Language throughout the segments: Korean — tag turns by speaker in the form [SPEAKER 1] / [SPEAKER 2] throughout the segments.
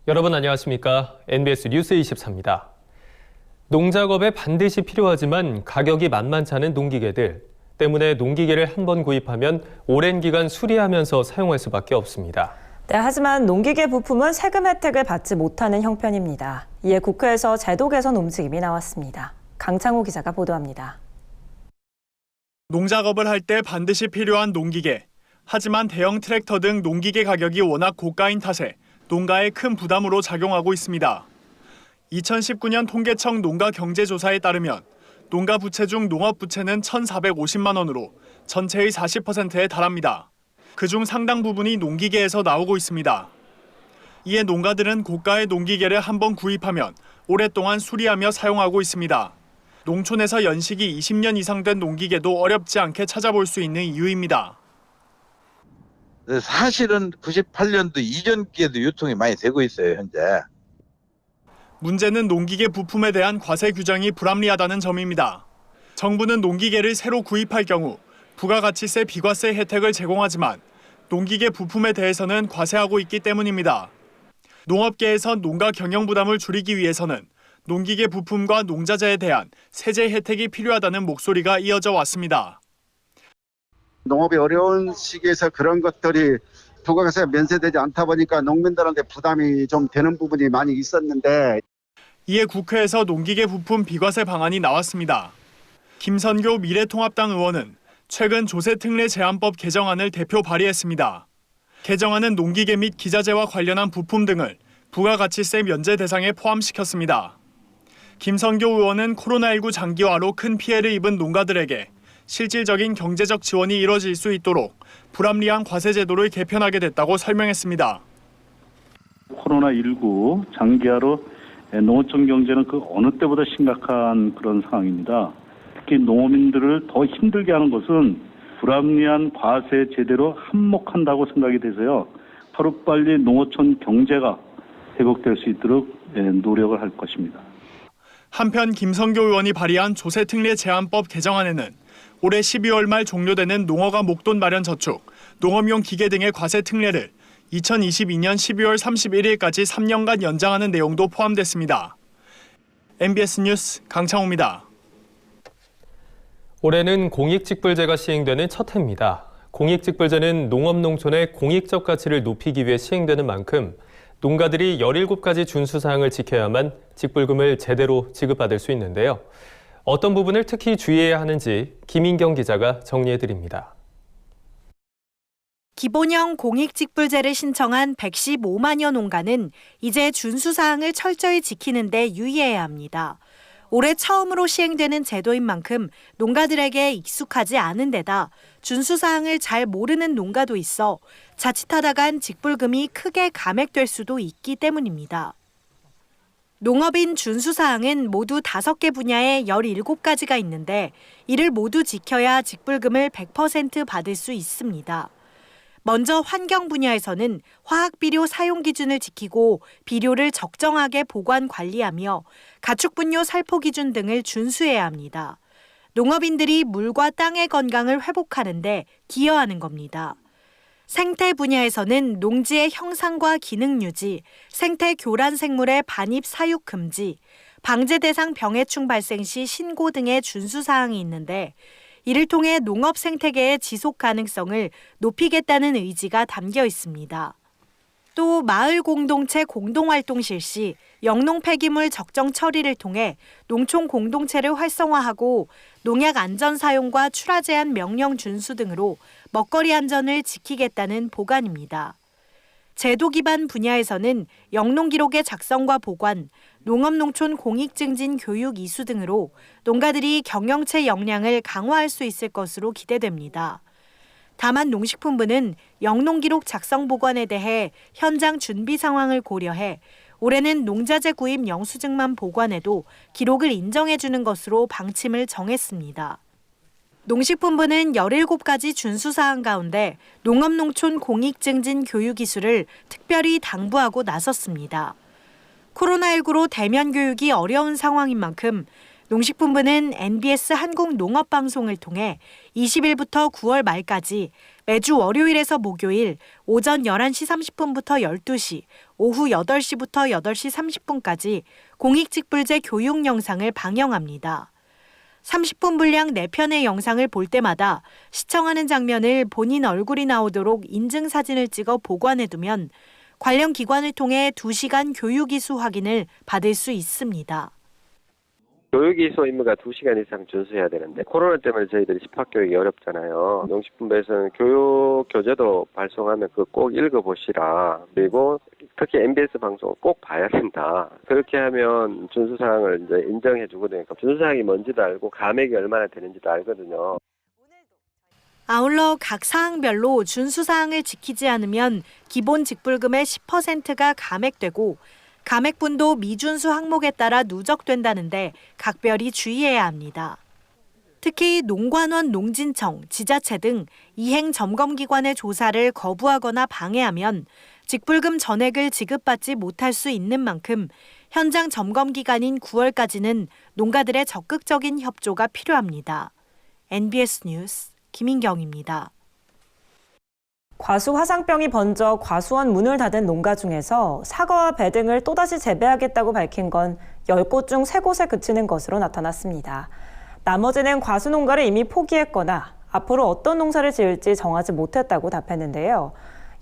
[SPEAKER 1] 여러분 안녕하십니까? NBS 뉴스 24입니다. 농작업에 반드시 필요하지만 가격이 만만치 않은 농기계들 때문에 농기계를 한 번 구입하면 오랜 기간 수리하면서 사용할 수밖에 없습니다.
[SPEAKER 2] 네, 하지만 농기계 부품은 세금 혜택을 받지 못하는 형편입니다. 이에 국회에서 제도 개선 움직임이 나왔습니다. 강창호 기자가 보도합니다.
[SPEAKER 3] 농작업을 할 때 반드시 필요한 농기계. 하지만 대형 트랙터 등 농기계 가격이 워낙 고가인 탓에 농가에 큰 부담으로 작용하고 있습니다. 2019년 통계청 농가경제조사에 따르면 농가 부채 중 농업 부채는 1,450만 원으로 전체의 40%에 달합니다. 그중 상당 부분이 농기계에서 나오고 있습니다. 이에 농가들은 고가의 농기계를 한번 구입하면 오랫동안 수리하며 사용하고 있습니다. 농촌에서 연식이 20년 이상 된 농기계도 어렵지 않게 찾아볼 수 있는 이유입니다.
[SPEAKER 4] 사실은 98년도 이전기에도 유통이 많이 되고 있어요, 현재.
[SPEAKER 3] 문제는 농기계 부품에 대한 과세 규정이 불합리하다는 점입니다. 정부는 농기계를 새로 구입할 경우 부가가치세 비과세 혜택을 제공하지만 농기계 부품에 대해서는 과세하고 있기 때문입니다. 농업계에선 농가 경영 부담을 줄이기 위해서는 농기계 부품과 농자재에 대한 세제 혜택이 필요하다는 목소리가 이어져 왔습니다.
[SPEAKER 5] 농업이 어려운 시기에서 그런 것들이 부가가세가 면세되지 않다 보니까 농민들한테 부담이 좀 되는 부분이 많이 있었는데
[SPEAKER 3] 이에 국회에서 농기계 부품 비과세 방안이 나왔습니다. 김선교 미래통합당 의원은 최근 조세특례 제한법 개정안을 대표 발의했습니다. 개정안은 농기계 및 기자재와 관련한 부품 등을 부가가치세 면제 대상에 포함시켰습니다. 김선교 의원은 코로나19 장기화로 큰 피해를 입은 농가들에게 실질적인 경제적 지원이 이뤄질 수 있도록 불합리한 과세 제도를 개편하게 됐다고 설명했습니다.
[SPEAKER 6] 코로나19 장기화로 농어촌 경제는 그 어느 때보다 심각한 그런 상황입니다. 특히 농어민들을 더 힘들게 하는 것은 불합리한 과세 제대로 한몫한다고 생각이 돼서요. 하루빨리 농어촌 경제가 회복될 수 있도록 노력을 할 것입니다.
[SPEAKER 3] 한편 김성교 의원이 발의한 조세특례 제한법 개정안에는 올해 12월 말 종료되는 농어가 목돈 마련 저축, 농업용 기계 등의 과세 특례를 2022년 12월 31일까지 3년간 연장하는 내용도 포함됐습니다. MBS 뉴스 강창호입니다.
[SPEAKER 1] 올해는 공익직불제가 시행되는 첫 해입니다. 공익직불제는 농업농촌의 공익적 가치를 높이기 위해 시행되는 만큼 농가들이 17가지 준수사항을 지켜야만 직불금을 제대로 지급받을 수 있는데요. 어떤 부분을 특히 주의해야 하는지 김인경 기자가 정리해드립니다.
[SPEAKER 7] 기본형 공익직불제를 신청한 115만여 농가는 이제 준수사항을 철저히 지키는 데 유의해야 합니다. 올해 처음으로 시행되는 제도인 만큼 농가들에게 익숙하지 않은 데다 준수사항을 잘 모르는 농가도 있어 자칫하다간 직불금이 크게 감액될 수도 있기 때문입니다. 농업인 준수사항은 모두 5개 분야에 17가지가 있는데 이를 모두 지켜야 직불금을 100% 받을 수 있습니다. 먼저 환경 분야에서는 화학비료 사용 기준을 지키고 비료를 적정하게 보관 관리하며 가축분뇨 살포 기준 등을 준수해야 합니다. 농업인들이 물과 땅의 건강을 회복하는 데 기여하는 겁니다. 생태 분야에서는 농지의 형상과 기능 유지, 생태 교란 생물의 반입 사육 금지, 방제 대상 병해충 발생 시 신고 등의 준수 사항이 있는데 이를 통해 농업 생태계의 지속 가능성을 높이겠다는 의지가 담겨 있습니다. 또 마을 공동체 공동활동 실시, 영농 폐기물 적정 처리를 통해 농촌 공동체를 활성화하고 농약 안전 사용과 출하 제한 명령 준수 등으로 먹거리 안전을 지키겠다는 보관입니다. 제도 기반 분야에서는 영농 기록의 작성과 보관, 농업농촌 공익증진 교육 이수 등으로 농가들이 경영체 역량을 강화할 수 있을 것으로 기대됩니다. 다만 농식품부는 영농기록 작성 보관에 대해 현장 준비 상황을 고려해 올해는 농자재 구입 영수증만 보관해도 기록을 인정해주는 것으로 방침을 정했습니다. 농식품부는 17가지 준수사항 가운데 농업농촌 공익증진 교육이수를 특별히 당부하고 나섰습니다. 코로나19로 대면 교육이 어려운 상황인 만큼 농식품부는 NBS 한국농업방송을 통해 20일부터 9월 말까지 매주 월요일에서 목요일 오전 11시 30분부터 12시, 오후 8시부터 8시 30분까지 공익직불제 교육 영상을 방영합니다. 30분 분량 4편의 영상을 볼 때마다 시청하는 장면을 본인 얼굴이 나오도록 인증사진을 찍어 보관해두면 관련 기관을 통해 2시간 교육이수 확인을 받을 수 있습니다.
[SPEAKER 8] 교육이수 의무가 2시간 이상 준수해야 되는데 코로나 때문에 저희들이 집합교육이 어렵잖아요. 농식품부에서는 교육 교재도 발송하면 그거 꼭 읽어보시라. 그리고 특히 MBS 방송 꼭 봐야 된다. 그렇게 하면 준수사항을 이제 인정해 주거든요. 준수사항이 뭔지도 알고 감액이 얼마나 되는지도 알거든요.
[SPEAKER 7] 아울러 각 사항별로 준수사항을 지키지 않으면 기본 직불금의 10%가 감액되고 감액분도 미준수 항목에 따라 누적된다는데 각별히 주의해야 합니다. 특히 농관원, 농진청, 지자체 등 이행 점검기관의 조사를 거부하거나 방해하면 직불금 전액을 지급받지 못할 수 있는 만큼 현장 점검 기간인 9월까지는 농가들의 적극적인 협조가 필요합니다. NBS 뉴스 김인경입니다.
[SPEAKER 2] 과수 화상병이 번져 과수원 문을 닫은 농가 중에서 사과와 배 등을 또다시 재배하겠다고 밝힌 건 10곳 중 3곳에 그치는 것으로 나타났습니다. 나머지는 과수 농가를 이미 포기했거나 앞으로 어떤 농사를 지을지 정하지 못했다고 답했는데요.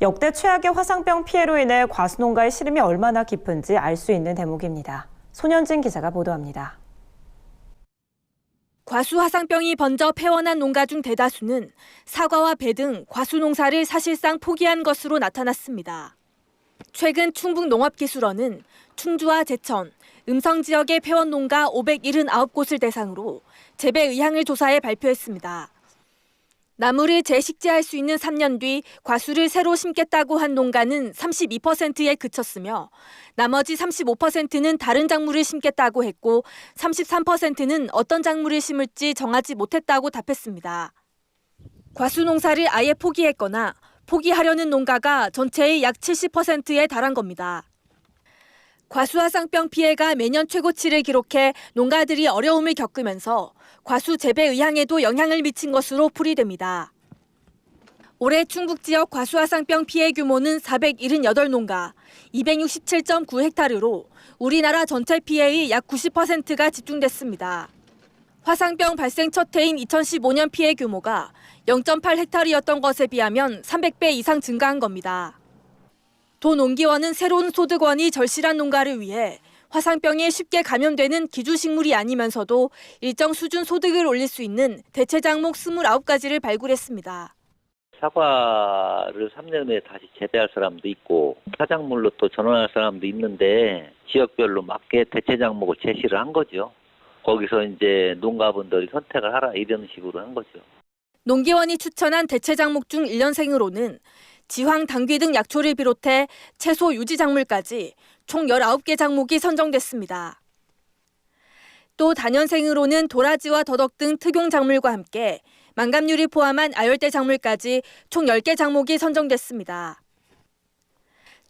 [SPEAKER 2] 역대 최악의 화상병 피해로 인해 과수 농가의 시름이 얼마나 깊은지 알 수 있는 대목입니다. 손현진 기자가 보도합니다.
[SPEAKER 9] 과수 화상병이 번져 폐원한 농가 중 대다수는 사과와 배 등 과수 농사를 사실상 포기한 것으로 나타났습니다. 최근 충북농업기술원은 충주와 제천, 음성 지역의 폐원 농가 579곳을 대상으로 재배 의향을 조사해 발표했습니다. 나무를 재식재할 수 있는 3년 뒤 과수를 새로 심겠다고 한 농가는 32%에 그쳤으며 나머지 35%는 다른 작물을 심겠다고 했고 33%는 어떤 작물을 심을지 정하지 못했다고 답했습니다. 과수 농사를 아예 포기했거나 포기하려는 농가가 전체의 약 70%에 달한 겁니다. 과수화상병 피해가 매년 최고치를 기록해 농가들이 어려움을 겪으면서 과수 재배 의향에도 영향을 미친 것으로 풀이됩니다. 올해 충북 지역 과수화상병 피해 규모는 478농가, 267.9헥타르로 우리나라 전체 피해의 약 90%가 집중됐습니다. 화상병 발생 첫 해인 2015년 피해 규모가 0.8헥타르였던 것에 비하면 300배 이상 증가한 겁니다. 도농기원은 새로운 소득원이 절실한 농가를 위해 화상병에 쉽게 감염되는 기주식물이 아니면서도 일정 수준 소득을 올릴 수 있는 대체 작목 29가지를 발굴했습니다.
[SPEAKER 10] 사과를 3년 후에 다시 재배할 사람도 있고 사작물로 또 전환할 사람도 있는데 지역별로 맞게 대체 작목을 제시를 한 거죠. 거기서 이제 농가분들이 선택을 하라 이런 식으로 한 거죠.
[SPEAKER 9] 농기원이 추천한 대체 작목 중 1년생으로는 지황, 당귀 등 약초를 비롯해 채소 유지 작물까지 총 19개 작목이 선정됐습니다. 또 단연생으로는 도라지와 더덕 등 특용 작물과 함께 망감류를 포함한 아열대 작물까지 총 10개 작목이 선정됐습니다.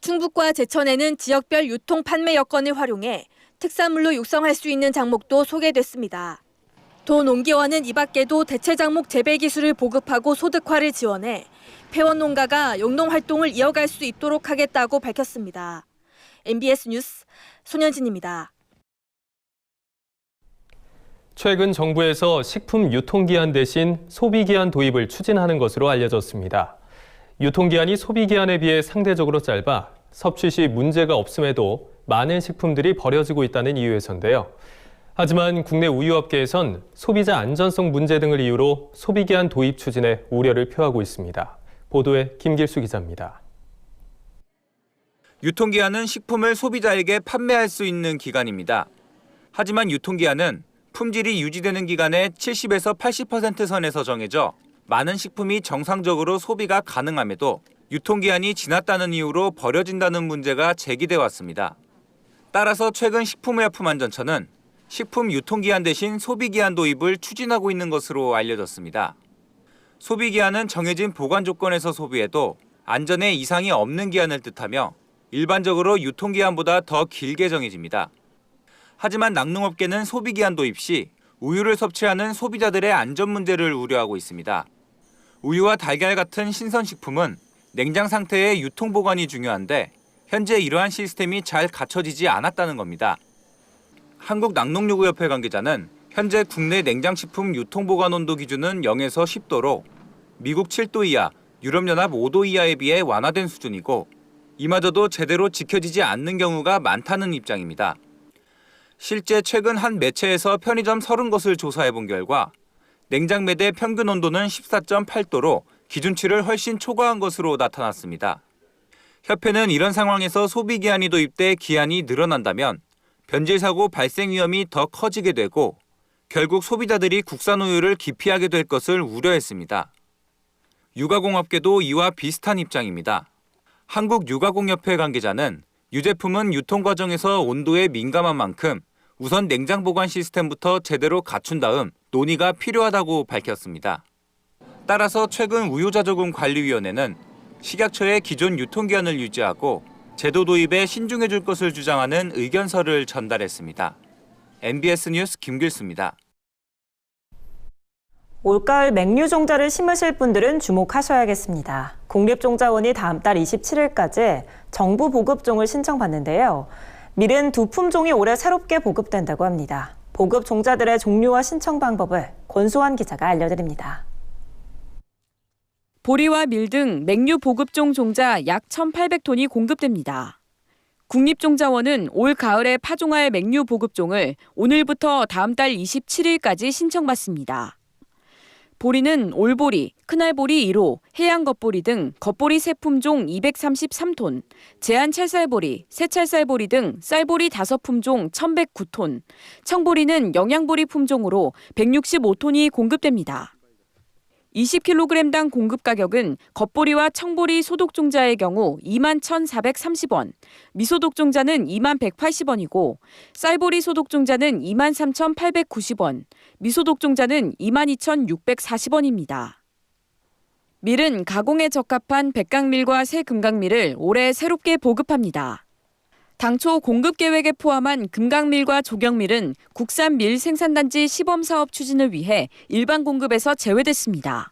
[SPEAKER 9] 충북과 제천에는 지역별 유통 판매 여건을 활용해 특산물로 육성할 수 있는 작목도 소개됐습니다. 도농기원은 이 밖에도 대체 작목 재배 기술을 보급하고 소득화를 지원해 폐원 농가가 영농 활동을 이어갈 수 있도록 하겠다고 밝혔습니다. MBS 뉴스 손현진입니다.
[SPEAKER 1] 최근 정부에서 식품 유통기한 대신 소비기한 도입을 추진하는 것으로 알려졌습니다. 유통기한이 소비기한에 비해 상대적으로 짧아 섭취 시 문제가 없음에도 많은 식품들이 버려지고 있다는 이유에서인데요. 하지만 국내 우유업계에선 소비자 안전성 문제 등을 이유로 소비기한 도입 추진에 우려를 표하고 있습니다. 보도에 김길수 기자입니다.
[SPEAKER 11] 유통기한은 식품을 소비자에게 판매할 수 있는 기간입니다. 하지만 유통기한은 품질이 유지되는 기간의 70에서 80% 선에서 정해져 많은 식품이 정상적으로 소비가 가능함에도 유통기한이 지났다는 이유로 버려진다는 문제가 제기돼 왔습니다. 따라서 최근 식품의약품안전처는 식품 유통기한 대신 소비기한 도입을 추진하고 있는 것으로 알려졌습니다. 소비기한은 정해진 보관 조건에서 소비해도 안전에 이상이 없는 기한을 뜻하며 일반적으로 유통기한보다 더 길게 정해집니다. 하지만 낙농업계는 소비기한 도입 시 우유를 섭취하는 소비자들의 안전 문제를 우려하고 있습니다. 우유와 달걀 같은 신선식품은 냉장 상태의 유통 보관이 중요한데 현재 이러한 시스템이 잘 갖춰지지 않았다는 겁니다. 한국낙농요구협회 관계자는 현재 국내 냉장식품 유통보관 온도 기준은 0에서 10도로 미국 7도 이하, 유럽연합 5도 이하에 비해 완화된 수준이고 이마저도 제대로 지켜지지 않는 경우가 많다는 입장입니다. 실제 최근 한 매체에서 편의점 30곳을 조사해 본 결과 냉장 매대 평균 온도는 14.8도로 기준치를 훨씬 초과한 것으로 나타났습니다. 협회는 이런 상황에서 소비 기한이 도입돼 기한이 늘어난다면 변질 사고 발생 위험이 더 커지게 되고 결국 소비자들이 국산 우유를 기피하게 될 것을 우려했습니다. 유가공업계도 이와 비슷한 입장입니다. 한국유가공협회 관계자는 유제품은 유통 과정에서 온도에 민감한 만큼 우선 냉장 보관 시스템부터 제대로 갖춘 다음 논의가 필요하다고 밝혔습니다. 따라서 최근 우유자조금관리위원회는 식약처의 기존 유통기한을 유지하고 제도 도입에 신중해 줄 것을 주장하는 의견서를 전달했습니다. MBS 뉴스 김길수입니다.
[SPEAKER 2] 올가을 맹류 종자를 심으실 분들은 주목하셔야겠습니다. 국립종자원이 다음 달 27일까지 정부 보급종을 신청받는데요. 밀은 두 품종이 올해 새롭게 보급된다고 합니다. 보급 종자들의 종류와 신청 방법을 권소환 기자가 알려드립니다.
[SPEAKER 12] 보리와 밀 등 맹류 보급종 종자 약 1,800톤이 공급됩니다. 국립종자원은 올 가을에 파종할 맹류 보급종을 오늘부터 다음 달 27일까지 신청받습니다. 보리는 올보리, 큰알보리 1호, 해양겉보리 등 겉보리 세 품종 233톤, 제한찰쌀보리, 새찰쌀보리 등 쌀보리 5품종 1,109톤, 청보리는 영양보리 품종으로 165톤이 공급됩니다. 20kg당 공급 가격은 겉보리와 청보리 소독종자의 경우 21,430원, 미소독종자는 21,180원이고 쌀보리 소독종자는 23,890원, 미소독종자는 22,640원입니다. 밀은 가공에 적합한 백각밀과 새금강밀을 올해 새롭게 보급합니다. 당초 공급 계획에 포함한 금강밀과 조경밀은 국산 밀 생산단지 시범사업 추진을 위해 일반 공급에서 제외됐습니다.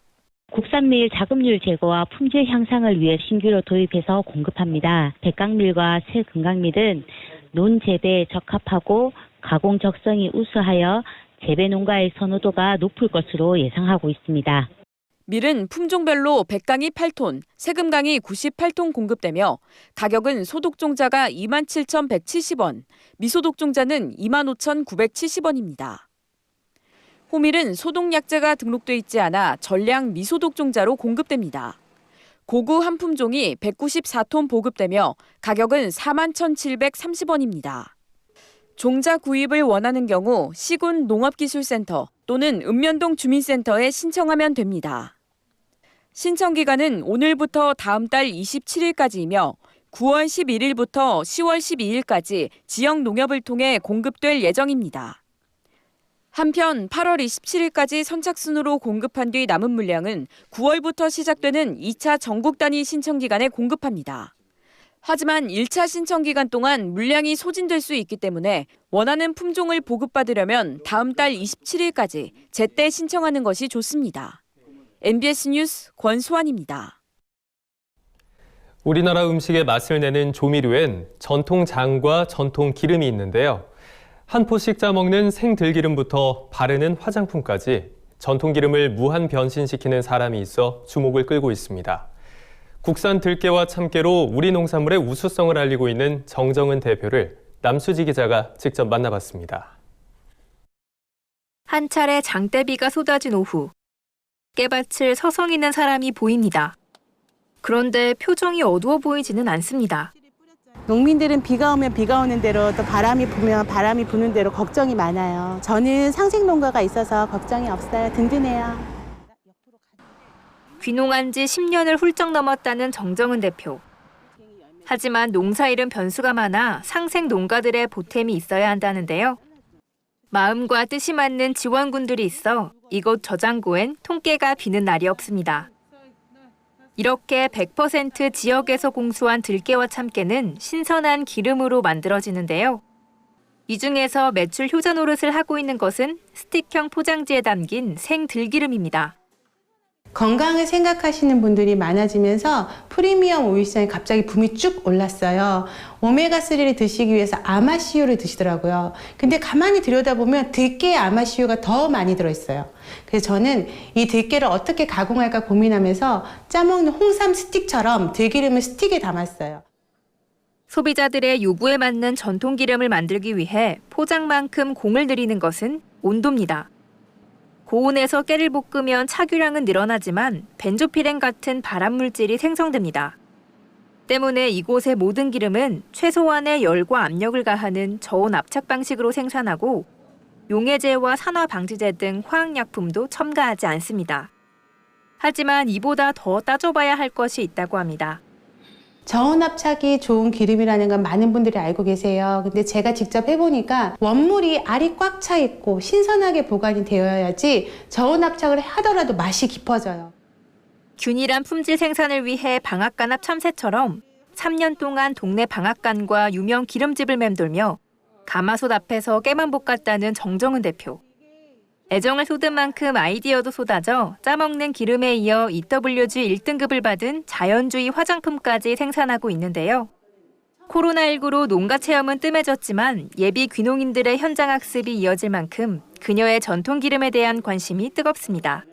[SPEAKER 13] 국산밀 자급률 제고와 품질 향상을 위해 신규로 도입해서 공급합니다. 백각밀과 새금강밀은 논재배에 적합하고 가공 적성이 우수하여 재배 농가의 선호도가 높을 것으로 예상하고 있습니다.
[SPEAKER 12] 밀은 품종별로 백강이 8톤, 새금강이 98톤 공급되며 가격은 소독종자가 27,170원, 미소독종자는 25,970원입니다. 호밀은 소독약재가 등록돼 있지 않아 전량 미소독종자로 공급됩니다. 고구 한 품종이 194톤 보급되며 가격은 41,730원입니다. 종자 구입을 원하는 경우 시군 농업기술센터 또는 읍면동 주민센터에 신청하면 됩니다. 신청 기간은 오늘부터 다음 달 27일까지이며 9월 11일부터 10월 12일까지 지역 농협을 통해 공급될 예정입니다. 한편 8월 27일까지 선착순으로 공급한 뒤 남은 물량은 9월부터 시작되는 2차 전국 단위 신청 기간에 공급합니다. 하지만 1차 신청 기간 동안 물량이 소진될 수 있기 때문에 원하는 품종을 보급받으려면 다음 달 27일까지 제때 신청하는 것이 좋습니다. MBS 뉴스 권소환입니다.
[SPEAKER 1] 우리나라 음식의 맛을 내는 조미료엔 전통 장과 전통 기름이 있는데요. 한 포씩 짜먹는 생들기름부터 바르는 화장품까지 전통 기름을 무한 변신시키는 사람이 있어 주목을 끌고 있습니다. 국산 들깨와 참깨로 우리 농산물의 우수성을 알리고 있는 정정은 대표를 남수지 기자가 직접 만나봤습니다.
[SPEAKER 14] 한 차례 장대비가 쏟아진 오후, 깨밭을 서성이는 사람이 보입니다. 그런데 표정이 어두워 보이지는 않습니다.
[SPEAKER 15] 농민들은 비가 오면 비가 오는 대로 또 바람이 불면 바람이 부는 대로 걱정이 많아요. 저는 상생농가가 있어서 걱정이 없어요. 든든해요.
[SPEAKER 14] 귀농한 지 10년을 훌쩍 넘었다는 정정은 대표. 하지만 농사일은 변수가 많아 상생 농가들의 보탬이 있어야 한다는데요. 마음과 뜻이 맞는 지원군들이 있어 이곳 저장고엔 통깨가 비는 날이 없습니다. 이렇게 100% 지역에서 공수한 들깨와 참깨는 신선한 기름으로 만들어지는데요. 이 중에서 매출 효자 노릇을 하고 있는 것은 스틱형 포장지에 담긴 생들기름입니다.
[SPEAKER 15] 건강을 생각하시는 분들이 많아지면서 프리미엄 오일 시장에 갑자기 붐이 쭉 올랐어요. 오메가3를 드시기 위해서 아마씨유를 드시더라고요. 근데 가만히 들여다보면 들깨에 아마씨유가 더 많이 들어있어요. 그래서 저는 이 들깨를 어떻게 가공할까 고민하면서 짜먹는 홍삼 스틱처럼 들기름을 스틱에 담았어요.
[SPEAKER 14] 소비자들의 요구에 맞는 전통 기름을 만들기 위해 포장만큼 공을 들이는 것은 온도입니다. 고온에서 깨를 볶으면 차규량은 늘어나지만 벤조피렌 같은 발암물질이 생성됩니다. 때문에 이곳의 모든 기름은 최소한의 열과 압력을 가하는 저온 압착 방식으로 생산하고 용해제와 산화방지제 등 화학약품도 첨가하지 않습니다. 하지만 이보다 더 따져봐야 할 것이 있다고 합니다.
[SPEAKER 15] 저온압착이 좋은 기름이라는 건 많은 분들이 알고 계세요. 근데 제가 직접 해보니까 원물이 알이 꽉 차 있고 신선하게 보관이 되어야지 저온압착을 하더라도 맛이 깊어져요.
[SPEAKER 14] 균일한 품질 생산을 위해 방앗간앞 참새처럼 3년 동안 동네 방앗간과 유명 기름집을 맴돌며 가마솥 앞에서 깨만 볶았다는 정정은 대표. 애정을 쏟은 만큼 아이디어도 쏟아져 짜먹는 기름에 이어 EWG 1등급을 받은 자연주의 화장품까지 생산하고 있는데요. 코로나19로 농가 체험은 뜸해졌지만 예비 귀농인들의 현장 학습이 이어질 만큼 그녀의 전통 기름에 대한 관심이 뜨겁습니다.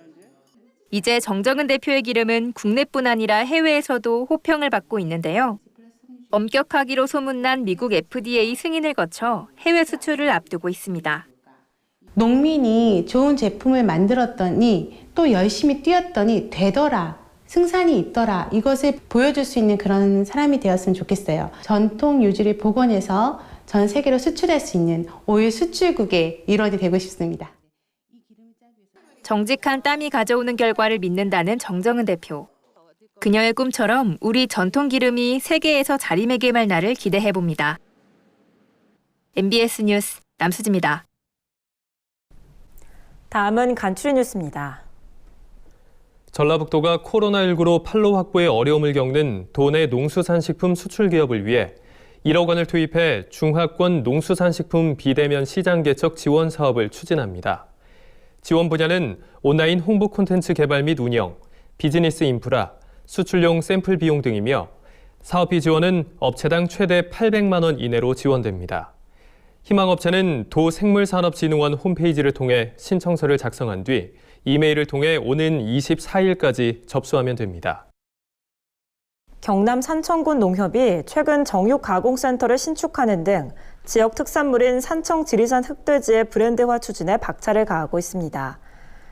[SPEAKER 14] 이제 정정은 대표의 기름은 국내뿐 아니라 해외에서도 호평을 받고 있는데요. 엄격하기로 소문난 미국 FDA 승인을 거쳐 해외 수출을 앞두고 있습니다.
[SPEAKER 15] 농민이 좋은 제품을 만들었더니 또 열심히 뛰었더니 되더라, 승산이 있더라, 이것을 보여줄 수 있는 그런 사람이 되었으면 좋겠어요. 전통 유지를 복원해서 전 세계로 수출할 수 있는 오일 수출국의 일원이 되고 싶습니다.
[SPEAKER 14] 정직한 땀이 가져오는 결과를 믿는다는 정정은 대표. 그녀의 꿈처럼 우리 전통 기름이 세계에서 자리매김할 날을 기대해봅니다. MBS 뉴스 남수지입니다.
[SPEAKER 2] 다음은 간추린 뉴스입니다.
[SPEAKER 1] 전라북도가 코로나19로 판로 확보에 어려움을 겪는 도내 농수산식품 수출 기업을 위해 1억 원을 투입해 중하권 농수산식품 비대면 시장 개척 지원 사업을 추진합니다. 지원 분야는 온라인 홍보 콘텐츠 개발 및 운영, 비즈니스 인프라, 수출용 샘플 비용 등이며 사업비 지원은 업체당 최대 800만 원 이내로 지원됩니다. 희망업체는 도생물산업진흥원 홈페이지를 통해 신청서를 작성한 뒤 이메일을 통해 오는 24일까지 접수하면 됩니다.
[SPEAKER 2] 경남 산청군 농협이 최근 정육가공센터를 신축하는 등 지역 특산물인 산청 지리산 흑돼지의 브랜드화 추진에 박차를 가하고 있습니다.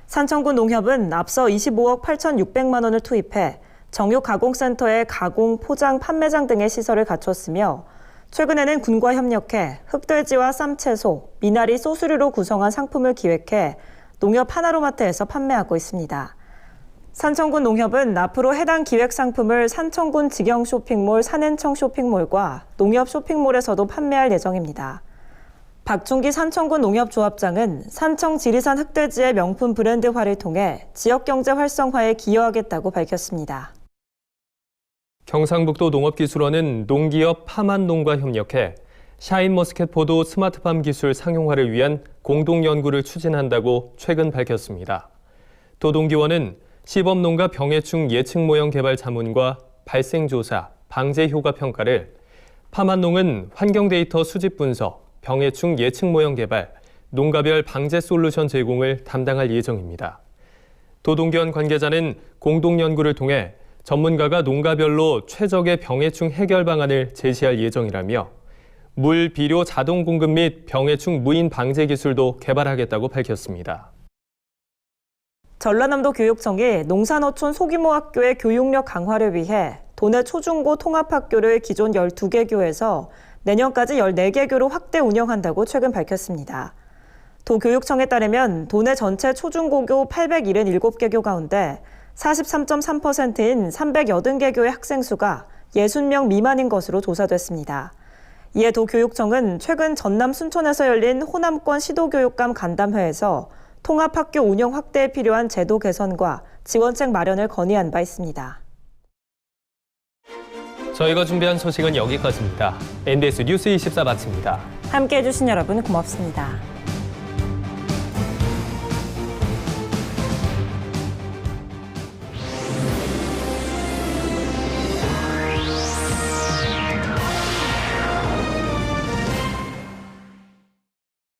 [SPEAKER 2] 산청군 농협은 앞서 25억 8,600만 원을 투입해 정육가공센터의 가공, 포장, 판매장 등의 시설을 갖췄으며 최근에는 군과 협력해 흑돼지와 쌈채소, 미나리, 소스류로 구성한 상품을 기획해 농협 하나로마트에서 판매하고 있습니다. 산청군 농협은 앞으로 해당 기획 상품을 산청군 직영 쇼핑몰 산엔청 쇼핑몰과 농협 쇼핑몰에서도 판매할 예정입니다. 박준기 산청군 농협조합장은 산청 지리산 흑돼지의 명품 브랜드화를 통해 지역경제 활성화에 기여하겠다고 밝혔습니다.
[SPEAKER 1] 경상북도 농업기술원은 농기업 파만농과 협력해 샤인머스켓 포도 스마트팜 기술 상용화를 위한 공동연구를 추진한다고 최근 밝혔습니다. 도동기원은 시범농가 병해충 예측 모형 개발 자문과 발생조사, 방제 효과 평가를, 파만농은 환경 데이터 수집 분석, 병해충 예측 모형 개발, 농가별 방제 솔루션 제공을 담당할 예정입니다. 도동기원 관계자는 공동연구를 통해 전문가가 농가별로 최적의 병해충 해결 방안을 제시할 예정이라며 물, 비료 자동 공급 및 병해충 무인 방제 기술도 개발하겠다고 밝혔습니다.
[SPEAKER 2] 전라남도 교육청이 농산어촌 소규모 학교의 교육력 강화를 위해 도내 초중고 통합학교를 기존 12개 교에서 내년까지 14개 교로 확대 운영한다고 최근 밝혔습니다. 도교육청에 따르면 도내 전체 초중고교 877개 교 가운데 43.3%인 380개 교의 학생 수가 60명 미만인 것으로 조사됐습니다. 이에 도교육청은 최근 전남 순천에서 열린 호남권 시도교육감 간담회에서 통합학교 운영 확대에 필요한 제도 개선과 지원책 마련을 건의한 바 있습니다.
[SPEAKER 1] 저희가 준비한 소식은 여기까지입니다. MBS 뉴스 24 마칩니다.
[SPEAKER 2] 함께해 주신 여러분 고맙습니다.